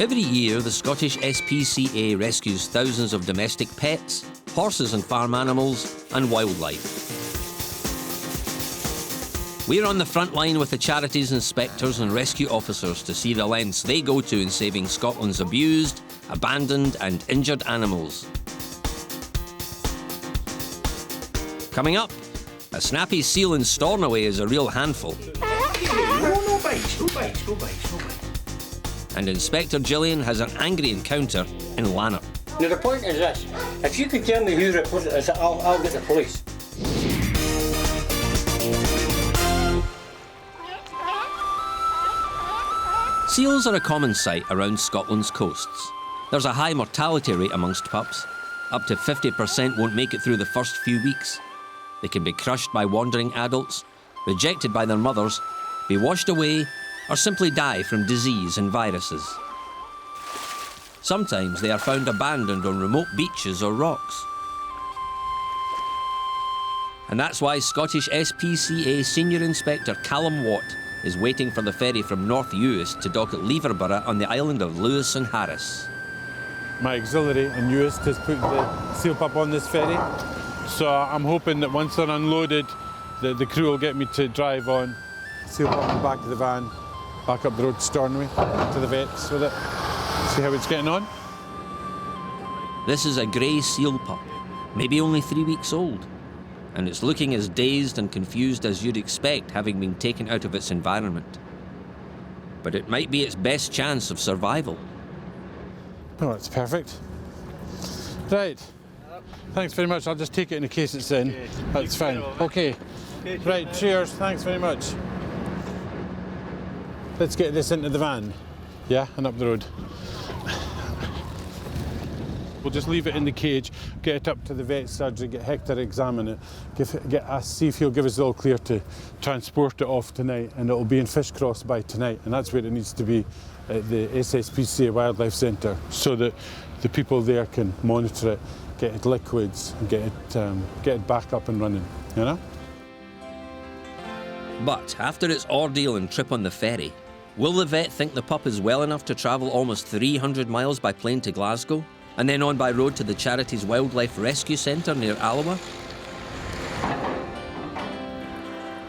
Every year, the Scottish SPCA rescues thousands of domestic pets, horses and farm animals, and wildlife. We're on the front line with the charities inspectors and rescue officers to see the lengths they go to in saving Scotland's abused, abandoned and injured animals. Coming up, a snappy seal in Stornoway is a real handful. No bites. And Inspector Gillian has an angry encounter in Lanark. Now the point is this, if you can tell me who reported this, I'll get the police. Seals are a common sight around Scotland's coasts. There's a high mortality rate amongst pups. Up to 50% won't make it through the first few weeks. They can be crushed by wandering adults, rejected by their mothers, be washed away, or simply die from disease and viruses. Sometimes they are found abandoned on remote beaches or rocks. And that's why Scottish SPCA Senior Inspector Callum Watt is waiting for the ferry from North Uist to dock at Leverborough on the island of Lewis and Harris. My auxiliary in Uist has put the seal pup on this ferry, so I'm hoping that once they're unloaded, the crew will get me to drive on, seal pup in the back of the van, back up the road to Stornoway, to the vets with it, see how it's getting on. This is a grey seal pup, maybe only 3 weeks old, and it's looking as dazed and confused as you'd expect having been taken out of its environment. But it might be its best chance of survival. Oh, that's perfect. Right, thanks very much. I'll just take it in case it's in. That's fine. Okay. Right, cheers, thanks very much. Let's get this into the van, yeah, and up the road. We'll just leave it in the cage, get it up to the vet surgery, get Hector to examine it, see if he'll give us the all clear to transport it off tonight, and it'll be in Fishcross by tonight, and that's where it needs to be at the SPCA Wildlife Centre, so that the people there can monitor it, get it liquids, and get it back up and running, you know? But after its ordeal and trip on the ferry, will the vet think the pup is well enough to travel almost 300 miles by plane to Glasgow, and then on by road to the charity's Wildlife Rescue Centre near Alloa?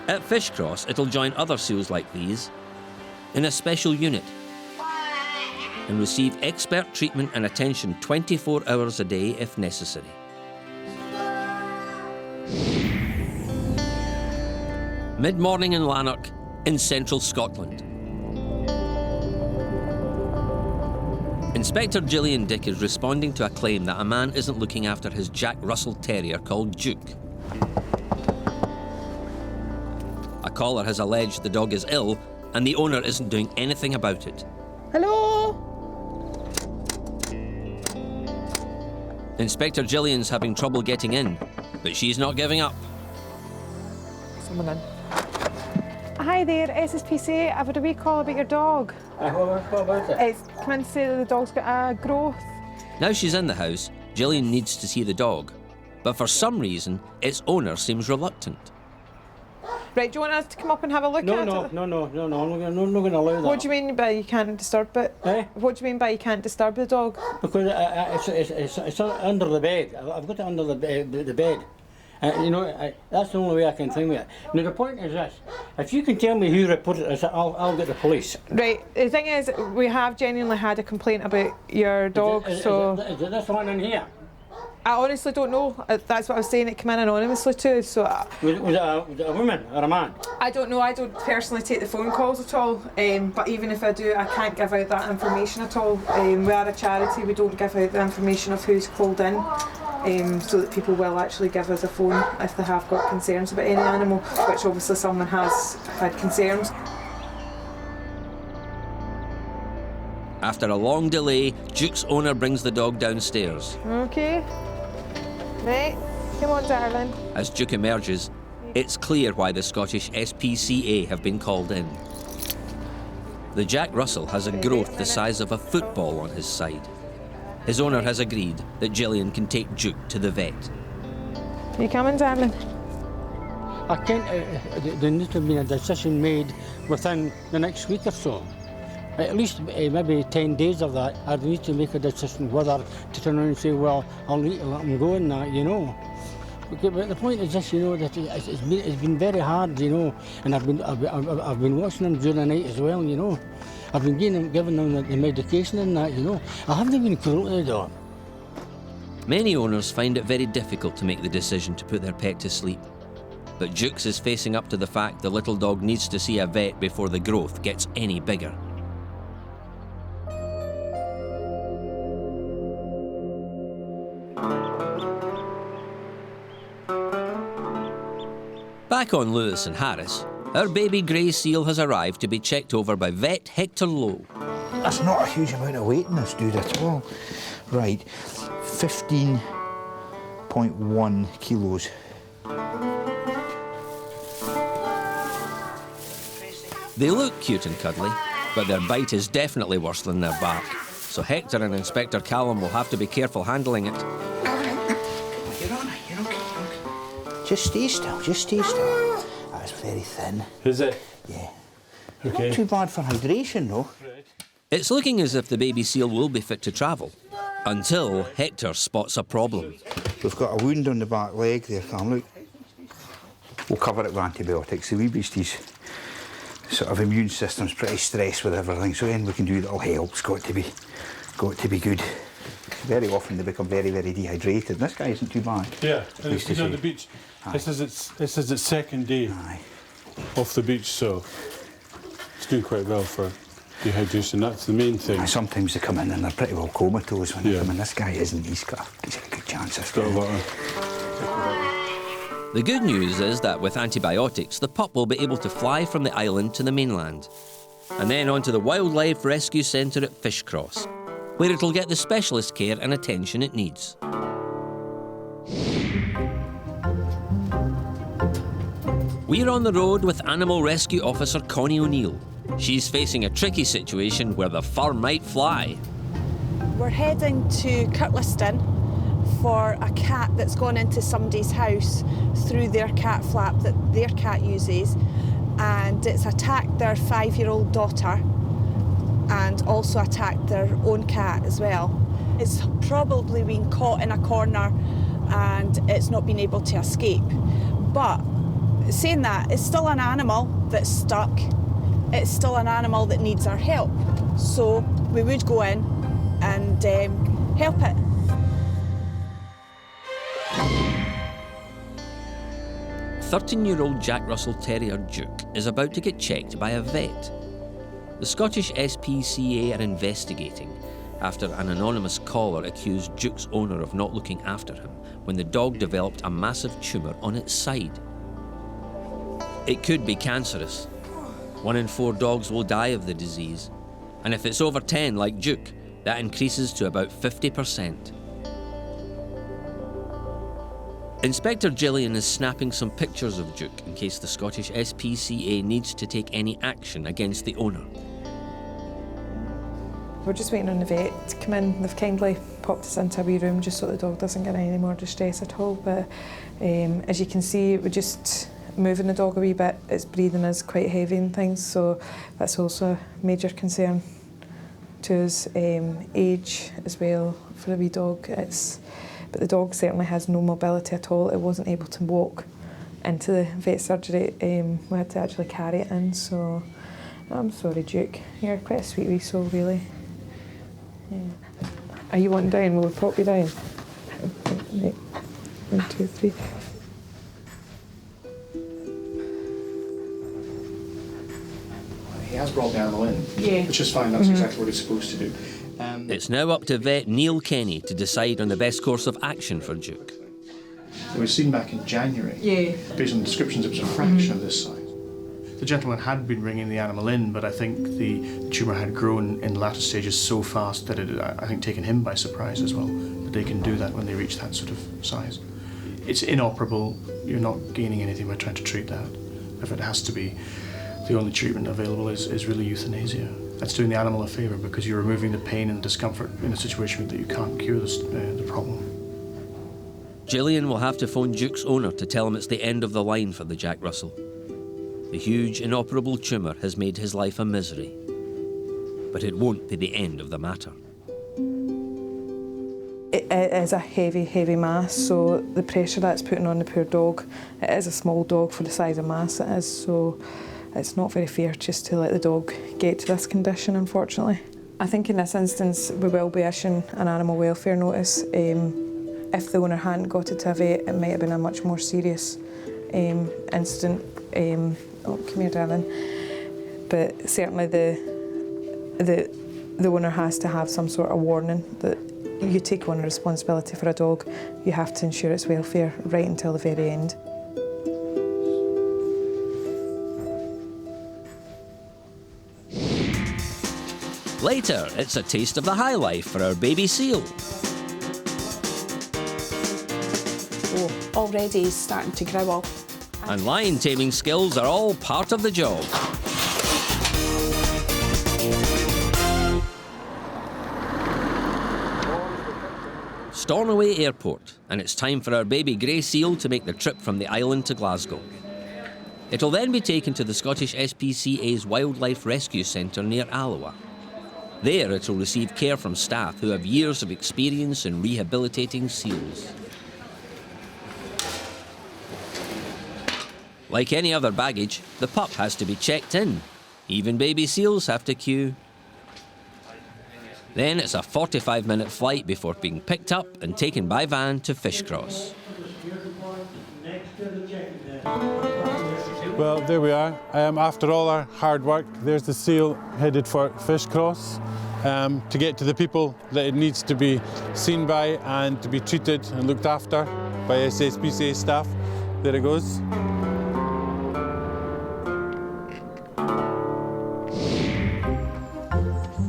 At Fishcross, it'll join other seals like these in a special unit and receive expert treatment and attention 24 hours a day if necessary. Mid-morning in Lanark, in central Scotland. Inspector Gillian Dick is responding to a claim that a man isn't looking after his Jack Russell terrier called Juke. A caller has alleged the dog is ill and the owner isn't doing anything about it. Hello? Inspector Gillian's having trouble getting in, but she's not giving up. Someone in. Hi there, SSPCA. I've had a wee call about your dog. What about it? It's come in to say that the dog's got a growth. Now she's in the house, Gillian needs to see the dog, but for some reason, its owner seems reluctant. Right, do you want us to come up and have a look at it? No, I'm not going to allow that. What do you mean by you can't disturb it? Eh? What do you mean by you can't disturb the dog? Because it's under the bed. I've got it under the bed. You know, that's the only way I can think of it. Now the point is this, if you can tell me who reported this, I'll get the police. Right, the thing is, we have genuinely had a complaint about your dog, Is it this one in here? I honestly don't know. That's what I was saying, it came in anonymously too, so... Was it a woman or a man? I don't know, I don't personally take the phone calls at all, but even if I do, I can't give out that information at all. We are a charity, we don't give out the information of who's called in, so that people will actually give us a phone if they have got concerns about any animal, which obviously someone has had concerns. After a long delay, Juke's owner brings the dog downstairs. Okay. Right, come on darling. As Juke emerges, it's clear why the Scottish SPCA have been called in. The Jack Russell has a growth the size of a football on his side. His owner has agreed that Gillian can take Juke to the vet. You coming, darling? I can't, there needs to be a decision made within the next week or so. at least maybe 10 days of that, I'd need to make a decision whether to turn around and say, well, I'll need to let him go and that, you know. But the point is this, you know, that it's been very hard, you know, and I've been watching them during the night as well, you know. I've been giving them the medication and that, you know. I haven't been cruel to the dog. Many owners find it very difficult to make the decision to put their pet to sleep. But Jukes is facing up to the fact the little dog needs to see a vet before the growth gets any bigger. Back on Lewis and Harris, our baby grey seal has arrived to be checked over by vet Hector Lowe. That's not a huge amount of weight in this dude at all. Right, 15.1 kilos. They look cute and cuddly, but their bite is definitely worse than their bark. So Hector and Inspector Callum will have to be careful handling it. You're on it, you're okay. Just stay still, just stay still. That's very thin. Is it? Yeah. Okay. Not too bad for hydration, though. It's looking as if the baby seal will be fit to travel, until Hector spots a problem. We've got a wound on the back leg there, Cam, look. We'll cover it with antibiotics. The wee beastie's sort of immune system's pretty stressed with everything, so anything we can do that'll help. It's got to be good. Very often they become very, very dehydrated. This guy isn't too bad. Yeah, and he's on the beach. This is its second day off the beach, so it's doing quite well for dehydration. That's the main thing. Sometimes they come in and they're pretty well comatose when they come in. This guy isn't. He's got a good chance of Got a lot of... The good news is that with antibiotics, the pup will be able to fly from the island to the mainland, and then on to the Wildlife Rescue Centre at Fishcross, where it'll get the specialist care and attention it needs. We're on the road with Animal Rescue Officer Connie O'Neill. She's facing a tricky situation where the fur might fly. We're heading to Kirtliston for a cat that's gone into somebody's house through their cat flap that their cat uses, and it's attacked their 5-year-old daughter and also attacked their own cat as well. It's probably been caught in a corner and it's not been able to escape. But saying that, it's still an animal that's stuck. It's still an animal that needs our help. So we would go in and help it. A 13-year-old Jack Russell Terrier Juke is about to get checked by a vet. The Scottish SPCA are investigating after an anonymous caller accused Juke's owner of not looking after him when the dog developed a massive tumour on its side. It could be cancerous. 1 in 4 dogs will die of the disease, and if it's over 10 like Juke, that increases to about 50%. Inspector Gillian is snapping some pictures of Juke in case the Scottish SPCA needs to take any action against the owner. We're just waiting on the vet to come in. They've kindly popped us into a wee room just so the dog doesn't get any more distress at all. But as you can see, we're just moving the dog a wee bit. Its breathing is quite heavy and things, so that's also a major concern to us. Age as well for a wee dog. But the dog certainly has no mobility at all. It wasn't able to walk into the vet surgery. We had to actually carry it in, so I'm sorry, Juke. You're quite a sweet wee soul, really. Yeah. Are you wanting down? Will we pop you down? Right. 1, 2, 3. He has brought the animal in, Yeah. which is fine. That's exactly what he's supposed to do. It's now up to vet Neil Kenny to decide on the best course of action for Juke. It was seen back in January. Yeah. Based on the descriptions, it was a fraction of this size. The gentleman had been bringing the animal in, but I think the tumour had grown in latter stages so fast that it had, I think, taken him by surprise as well, that they can do that when they reach that sort of size. It's inoperable. You're not gaining anything by trying to treat that. If it has to be, the only treatment available is really euthanasia. That's doing the animal a favour because you're removing the pain and discomfort in a situation that you can't cure the problem. Gillian will have to phone Juke's owner to tell him it's the end of the line for the Jack Russell. The huge, inoperable tumour has made his life a misery. But it won't be the end of the matter. It is a heavy, heavy mass, so the pressure that's putting on the poor dog, it is a small dog for the size of mass it is, so it's not very fair just to let the dog get to this condition, unfortunately. I think in this instance we will be issuing an animal welfare notice. If the owner hadn't got it to a vet, it might have been a much more serious incident. Oh, come here, darling. But certainly the owner has to have some sort of warning that you take on responsibility for a dog. You have to ensure its welfare right until the very end. Later, it's a taste of the high life for our baby seal. Oh, already he's starting to growl. And lion taming skills are all part of the job. Stornoway Airport, and it's time for our baby grey seal to make the trip from the island to Glasgow. It'll then be taken to the Scottish SPCA's Wildlife Rescue Centre near Alloa. There it'll receive care from staff who have years of experience in rehabilitating seals. Like any other baggage, the pup has to be checked in. Even baby seals have to queue. Then it's a 45-minute flight before being picked up and taken by van to Fishcross. Well, there we are. After all our hard work, there's the seal headed for Fishcross to get to the people that it needs to be seen by and to be treated and looked after by SPCA staff. There it goes.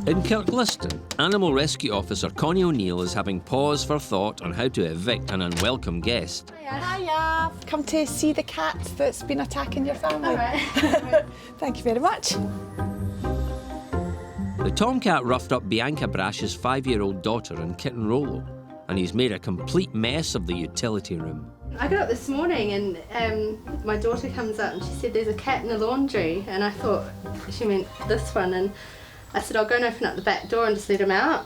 In Kirkliston, Animal Rescue Officer Connie O'Neill is having pause for thought on how to evict an unwelcome guest. Hiya. Come to see the cat that's been attacking your family. All right. Thank you very much. The Tomcat roughed up Bianca Brash's 5-year-old daughter and kitten Rollo, and he's made a complete mess of the utility room. I got up this morning and my daughter comes up and she said there's a cat in the laundry, and I thought she meant this one, and I said I'll go and open up the back door and just let him out,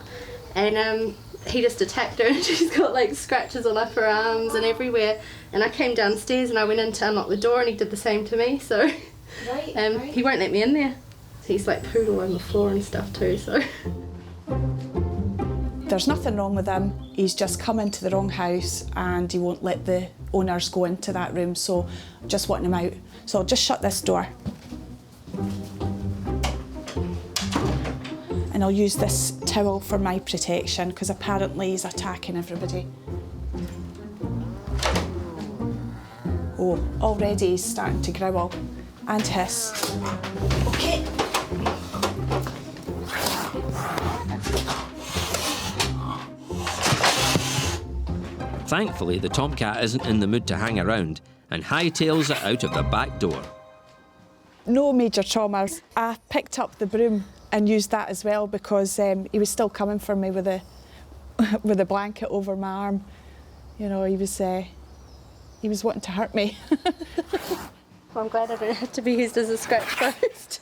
and he just attacked her and she's got like scratches all up her arms and everywhere, and I came downstairs and I went in to unlock the door and he did the same to me, so he won't let me in there. He's like pooed all over the floor and stuff too, so. There's nothing wrong with him, he's just come into the wrong house and he won't let the owners go into that room, so I'm just wanting him out. So I'll just shut this door. And I'll use this towel for my protection because apparently he's attacking everybody. Oh, already he's starting to growl and hiss. Okay. Thankfully, the Tomcat isn't in the mood to hang around and hightails it out of the back door. No major traumas. I picked up the broom and used that as well because he was still coming for me with a blanket over my arm. You know, he was wanting to hurt me. Well, I'm glad I don't have to be used as a scratch post.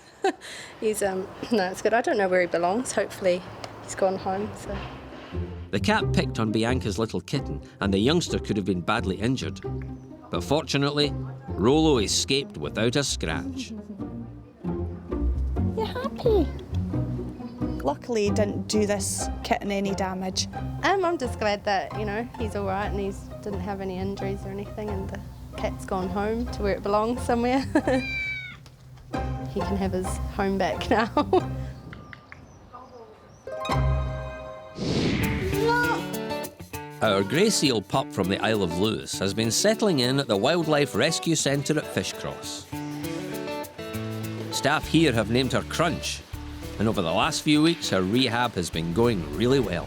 He's no, it's good. I don't know where he belongs. Hopefully, he's gone home. So. The cat picked on Bianca's little kitten, and the youngster could have been badly injured. But fortunately, Rollo escaped without a scratch. You happy? Luckily, he didn't do this kitten any damage. I'm just glad that, you know, he's all right and he didn't have any injuries or anything, and the cat's gone home to where it belongs somewhere. He can have his home back now. Our grey seal pup from the Isle of Lewis has been settling in at the Wildlife Rescue Centre at Fishcross. Staff here have named her Crunch, and over the last few weeks her rehab has been going really well.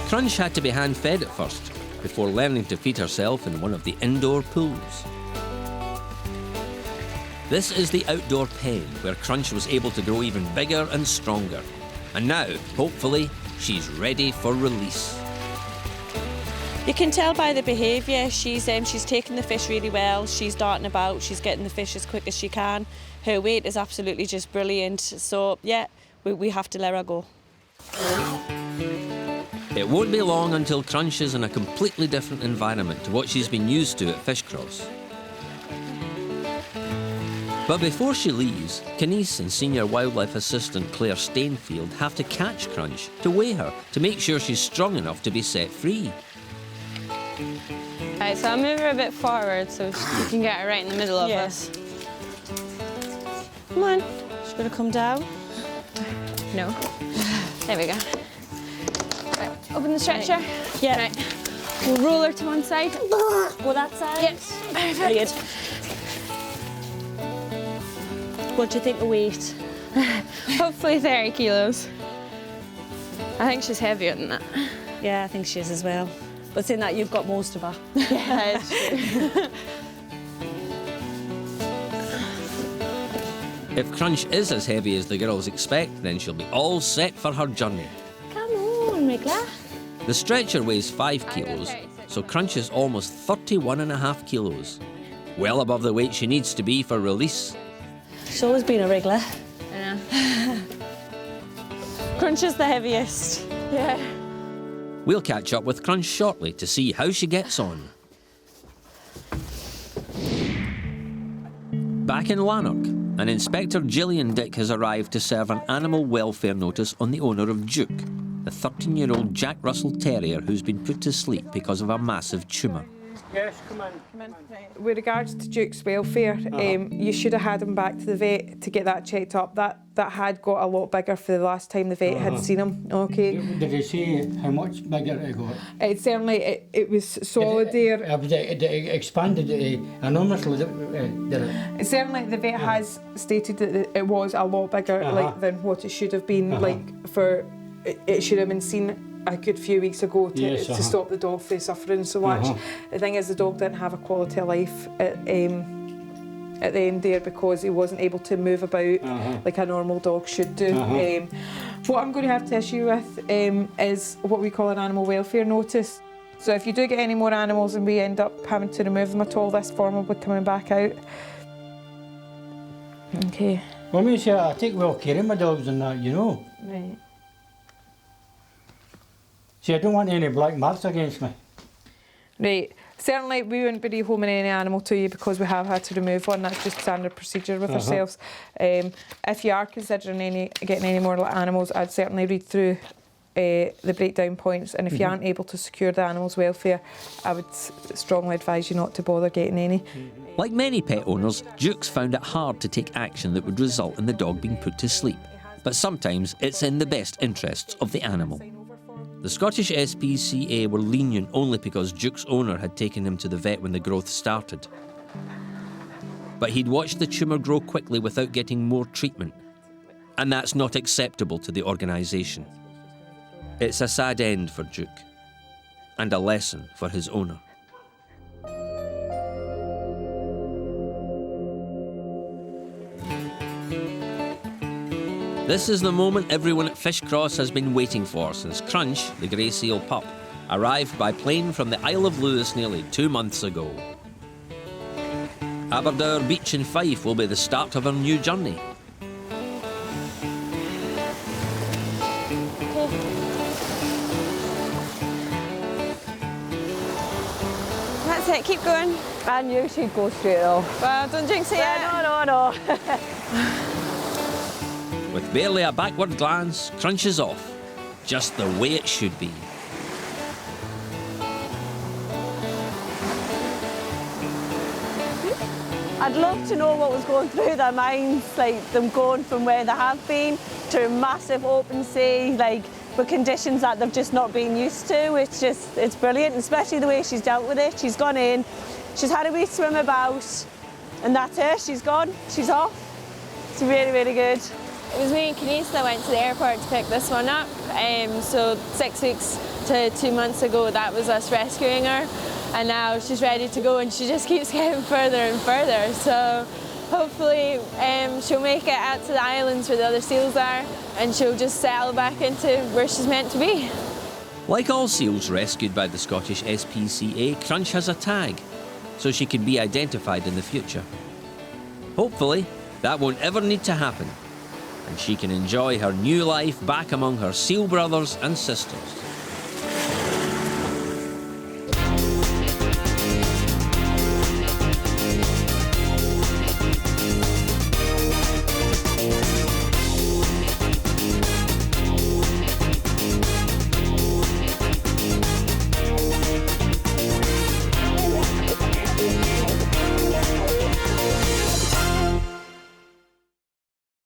Crunch had to be hand-fed at first, before learning to feed herself in one of the indoor pools. This is the outdoor pen where Crunch was able to grow even bigger and stronger. And now, hopefully, she's ready for release. You can tell by the behaviour. She's taking the fish really well. She's darting about. She's getting the fish as quick as she can. Her weight is absolutely just brilliant. So yeah, we have to let her go. It won't be long until Crunch is in a completely different environment to what she's been used to at Fishcross. But before she leaves, Kenise and Senior Wildlife Assistant Claire Stainfield have to catch Crunch to weigh her to make sure she's strong enough to be set free. Right, so I'll move her a bit forward so you can get her right in the middle of us. Come on. She's going to come down. No. There we go. Right, open the stretcher. Yeah. Right. We'll roll her to one side. Go that side. Yes. Very good. What do you think of weight? Hopefully 30 kilos. I think she's heavier than that. Yeah, I think she is as well. But saying that, you've got most of her. Yeah, it's true. If Crunch is as heavy as the girls expect, then she'll be all set for her journey. Come on, Migla. The stretcher weighs 5 kilos, so Crunch is almost 31.5 kilos. Well above the weight she needs to be for release. She's always been a wriggler. I know. Crunch is the heaviest. Yeah. We'll catch up with Crunch shortly to see how she gets on. Back in Lanark, an Inspector Gillian Dick has arrived to serve an animal welfare notice on the owner of Juke, the 13-year-old Jack Russell Terrier who's been put to sleep because of a massive tumour. Yes, come in. With regards to Duke's welfare, you should have had him back to the vet to get that checked up. That had got a lot bigger for the last time the vet had seen him. Okay. Did he say how much bigger it got? It certainly it was solid there. It expanded enormously, did it? Certainly the vet has stated that it was a lot bigger than what it should have been. It should have been seen a good few weeks ago to stop the dog from suffering so much. The thing is, the dog didn't have a quality of life at the end there because he wasn't able to move about like a normal dog should do. What I'm going to have to issue with is what we call an animal welfare notice. So if you do get any more animals and we end up having to remove them at all, this form will be coming back out. Okay. Well, me say I take well care of my dogs and that, you know. Right. See, I don't want any black marks against me. Right. Certainly we wouldn't be rehoming any animal to you because we have had to remove one. That's just standard procedure with ourselves. If you are considering getting any more animals, I'd certainly read through the breakdown points, and if you aren't able to secure the animal's welfare, I would strongly advise you not to bother getting any. Like many pet owners, Juke's found it hard to take action that would result in the dog being put to sleep. But sometimes it's in the best interests of the animal. The Scottish SPCA were lenient only because Juke's owner had taken him to the vet when the growth started. But he'd watched the tumour grow quickly without getting more treatment. And that's not acceptable to the organisation. It's a sad end for Juke, and a lesson for his owner. This is the moment everyone at Fishcross has been waiting for since Crunch, the grey seal pup, arrived by plane from the Isle of Lewis nearly 2 months ago. Aberdour Beach in Fife will be the start of her new journey. That's it, keep going. I knew she'd go straight off. Well, don't jinx it yet. No. With barely a backward glance, Crunch is off, just the way it should be. I'd love to know what was going through their minds, like them going from where they have been to a massive open sea, like with conditions that they've just not been used to. It's brilliant, especially the way she's dealt with it. She's gone in, she's had a wee swim about, and that's it, she's gone, she's off. It's really, really good. It was me and Kenise that went to the airport to pick this one up. So 6 weeks to 2 months ago, that was us rescuing her. And now she's ready to go and she just keeps getting further and further. So hopefully she'll make it out to the islands where the other seals are and she'll just settle back into where she's meant to be. Like all seals rescued by the Scottish SPCA, Crunch has a tag, so she can be identified in the future. Hopefully, that won't ever need to happen, and she can enjoy her new life back among her seal brothers and sisters.